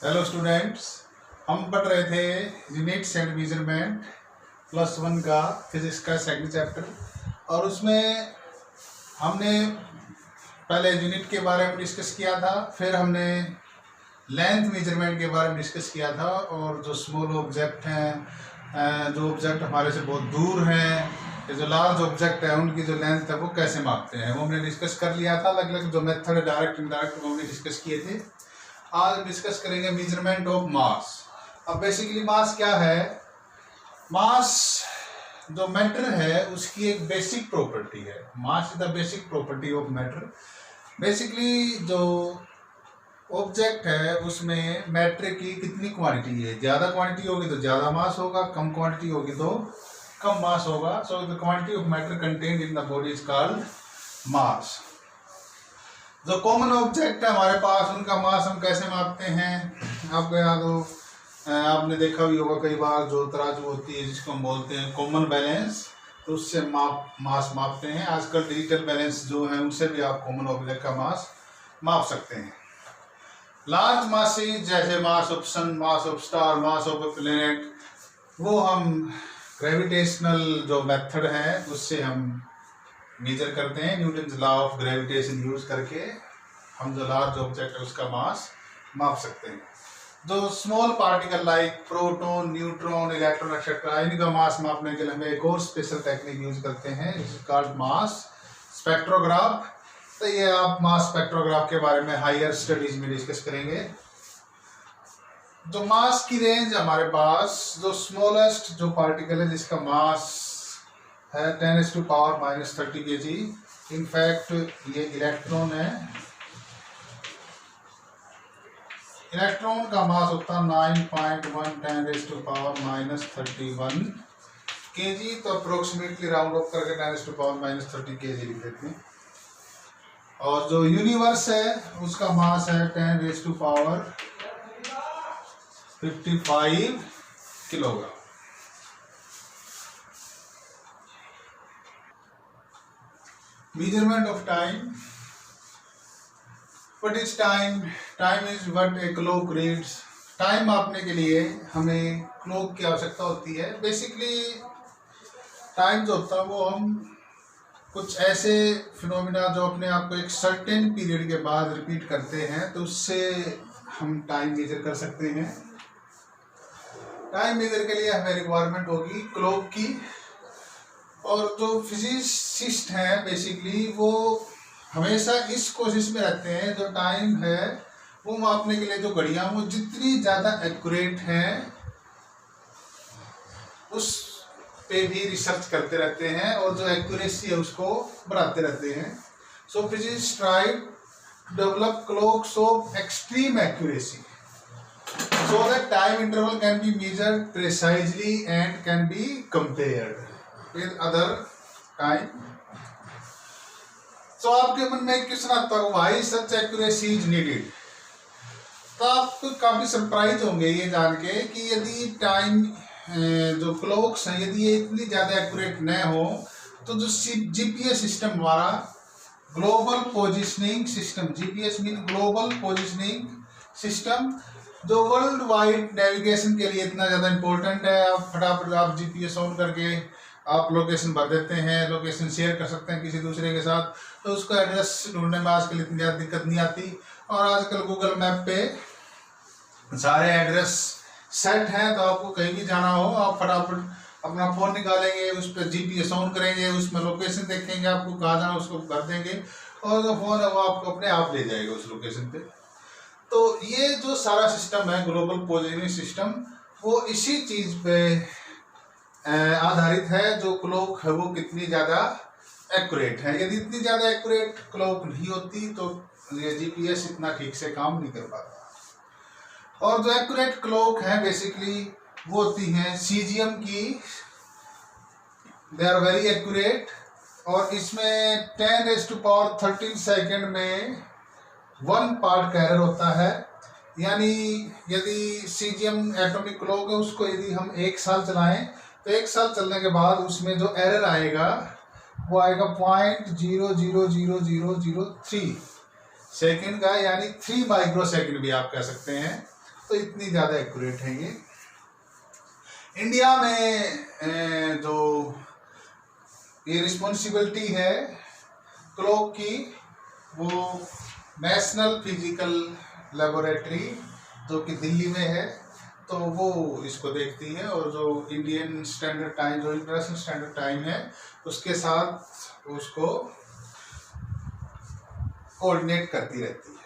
Hello students, हम पढ़ रहे थे यूनिट्स एंड मेजरमेंट +1 का फिजिक्स का सेकंड चैप्टर। और उसमें हमने पहले यूनिट के बारे में डिस्कस किया था, फिर हमने लेंथ मेजरमेंट के बारे में डिस्कस किया था, और जो स्मॉल ऑब्जेक्ट हैं, जो ऑब्जेक्ट हमारे से बहुत दूर हैं, जो लार्ज ऑब्जेक्ट है उनकी जो लेंथ है वो कैसे मापते हैं वो हमने डिस्कस कर लिया था। अलग अलग जो मेथड डायरेक्ट इनडायरेक्ट वो हमने डिस्कस किए थे। आज डिस्कस करेंगे मेजरमेंट ऑफ मास। अब बेसिकली मास क्या है? मास जो मैटर है उसकी एक बेसिक प्रॉपर्टी है। Mass is the basic property of matter. Basically जो ऑब्जेक्ट है उसमें मैटर की कितनी क्वांटिटी है, ज़्यादा क्वांटिटी होगी तो ज़्यादा मास होगा, कम क्वांटिटी होगी तो कम मास होगा। So the quantity of matter contained in the body is called मास। जो कॉमन ऑब्जेक्ट है हमारे पास उनका मास हम कैसे मापते हैं? आपको याद हो, आपने देखा भी होगा कई बार, जो तराजू होती है जिसको हम बोलते हैं कॉमन बैलेंस, तो उससे मास मापते हैं। आजकल डिजिटल बैलेंस जो है उनसे भी आप कॉमन ऑब्जेक्ट का मास माप सकते हैं। लार्ज मासेस जैसे mass of sun, mass of star, mass of planet, वो हम ग्रेविटेशनल जो मेथड है उससे हम मेजर करते हैं। Newton law of gravitation use करके हम जो लार्ज ऑब्जेक्ट है उसका मास माप सकते हैं। जो small particle like proton, neutron, electron etcetera, इनका मास मापने के लिए हम एक और स्पेशल टेक्निक यूज करते हैं, it is called mass spectrograph. तो ये आप मास स्पेक्ट्रोग्राफ के बारे में हायर स्टडीज में डिस्कस करेंगे। जो मास की रेंज हमारे पास, जो स्मॉलेस्ट जो पार्टिकल है जिसका मास है 10⁻⁻³ kg, इनफैक्ट ये इलेक्ट्रॉन है। इलेक्ट्रॉन का मास होता है 9.1 10⁻⁻31 kg, तो अप्रोक्सीमेटली राउंड ऑफ करके 10⁻⁻30 kg लिख देते हैं। और जो यूनिवर्स है उसका मास है 10⁻55 kilogram. Measurement of time. What is time? Time is what a clock reads. Time मापने के लिए हमें क्लॉक की आवश्यकता होती है। बेसिकली टाइम जो होता है वो हम कुछ ऐसे फिनोमिना जो अपने आप को एक सर्टेन पीरियड के बाद रिपीट करते हैं, तो उससे हम टाइम मेजर कर सकते हैं। टाइम मेजर के लिए हमें रिक्वायरमेंट होगी क्लॉक की। और जो फिजिसिस्ट हैं बेसिकली वो हमेशा इस कोशिश में रहते हैं जो टाइम है वो मापने के लिए जो घड़ियां वो जितनी ज़्यादा एक्यूरेट हैं उस पे भी रिसर्च करते रहते हैं, और जो एक्यूरेसी है उसको बढ़ाते रहते हैं। So physicist try to develop clocks of extreme accuracy so that time interval can be measured precisely and can be compared with other time. So आपके मन में एक क्वेश्चन आता है, why such accuracy is needed? तो आप काफी surprise होंगे ये जान के कि यदि टाइम जो क्लॉक्स हैं यदि ये इतनी ज्यादा एक्यूरेट न हो तो जो जीपीएस सिस्टम हमारा global positioning system, GPS mean global positioning system, जो वर्ल्ड वाइड नेविगेशन के लिए इतना ज़्यादा इम्पोर्टेंट है। आप फटाफट आप जीपीएस ऑन करके आप लोकेशन भर देते हैं, लोकेशन शेयर कर सकते हैं किसी दूसरे के साथ, तो उसका एड्रेस ढूंढने में आजकल इतनी ज़्यादा दिक्कत नहीं आती। और आजकल गूगल मैप पे सारे एड्रेस सेट हैं, तो आपको कहीं भी जाना हो आप फटाफट अपना फ़ोन निकालेंगे, उस पर जीपीएस ऑन करेंगे, उसमें लोकेशन देखेंगे, आपको कहाँ जाना उसको भर देंगे, और जो फ़ोन है वो आपको अपने आप ले जाएगा उस लोकेशन पे। तो ये जो सारा सिस्टम है ग्लोबल पोजिशनिंग सिस्टम, वो इसी चीज़ पे आधारित है जो क्लॉक है वो कितनी ज़्यादा एक्यूरेट है। यदि इतनी ज़्यादा एक्यूरेट क्लॉक नहीं होती तो ये जीपीएस इतना ठीक से काम नहीं कर पाता। और जो एक्यूरेट क्लॉक है बेसिकली वो होती हैं सीजीएम की, दे आर वेरी एक्यूरेट। और इसमें 10⁻13 सेकेंड में 1 पार्ट का एरर होता है। यानी यदि सीजीएम एटॉमिक क्लॉक है उसको यदि हम 1 साल चलाएं तो 1 साल चलने के बाद उसमें जो एरर आएगा वो आएगा 0.00003 सेकेंड का, यानी 3 माइक्रो सेकेंड भी आप कह सकते हैं। तो इतनी ज़्यादा एक्यूरेट है ये। इंडिया में जो ये रिस्पॉन्सिबिलिटी है क्लॉक की, वो नेशनल फिजिकल लेबोरेटरी जो कि दिल्ली में है, तो वो इसको देखती है, और जो इंडियन स्टैंडर्ड टाइम, जो इंटरनेशनल स्टैंडर्ड टाइम है, उसके साथ उसको कोऑर्डिनेट करती रहती है।